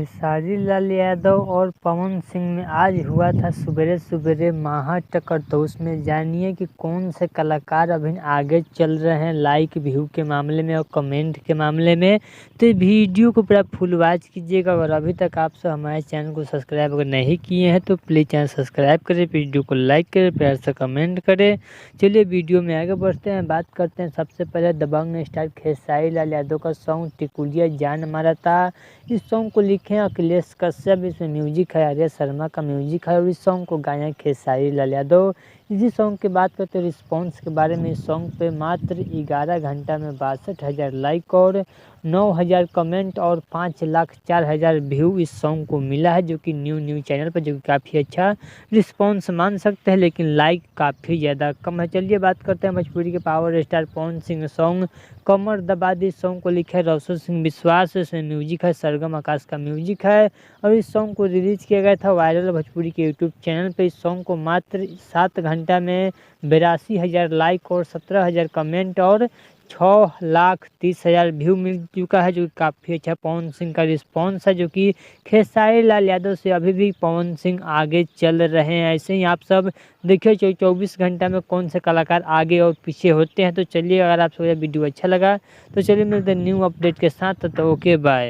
खेसारी लाल यादव और पवन सिंह में आज हुआ था सवेरे सवेरे महा टक्कर। तो उसमें जानिए कि कौन से कलाकार अभी आगे चल रहे हैं लाइक व्यू के मामले में और कमेंट के मामले में। तो वीडियो को पूरा फुल वॉच कीजिएगा। और अभी तक आप सब हमारे चैनल को सब्सक्राइब अगर नहीं किए हैं तो प्लीज़ चैनल सब्सक्राइब करें, वीडियो को लाइक करें, प्यार से कमेंट करें। चलिए वीडियो में आगे बढ़ते हैं, बात करते हैं। सबसे पहले दबंग स्टार खेसारी लाल यादव का सॉन्ग टिकुलिया जान मारा था। इस सॉन्ग को लिखे हैं अखिलेश कश्यप, इसमें म्यूजिक है आर्या शर्मा का म्यूजिक है और इस सॉन्ग को गाया खेसारी लाल यादव। इसी सॉन्ग की बात करते हैं रिस्पॉन्स के बारे में। इस सॉन्ग पे मात्र 11 घंटा में 62,000 लाइक और 9,000 कमेंट और 5,04,000 व्यू इस सॉन्ग को मिला है, जो कि न्यू चैनल पर, जो कि काफ़ी अच्छा रिस्पॉन्स मान सकते हैं, लेकिन लाइक काफ़ी ज़्यादा कम है। चलिए बात करते हैं भोजपुरी के power star Pawan Singh song कमर दबा दी सॉन्ग को लिखे रोशन सिंह विश्वास, इसमें म्यूजिक है सरगम आकाश का म्यूजिक है और इस सॉन्ग को रिलीज किया गया था वायरल भोजपुरी के यूट्यूब चैनल पे। इस सॉन्ग को मात्र 7 घंटा में 82,000 लाइक और 17,000 कमेंट और 6,30,000 व्यू मिल चुका है, जो कि काफ़ी अच्छा पवन सिंह का रिस्पॉन्स है, जो कि खेसारी लाल यादव से अभी भी पवन सिंह आगे चल रहे हैं। ऐसे ही आप सब देखिए 24 घंटा में कौन से कलाकार आगे और पीछे होते हैं। तो चलिए, अगर आप सबको वीडियो अच्छा लगा तो चलिए मिलते हैं न्यू अपडेट के साथ। तो ओके बाय।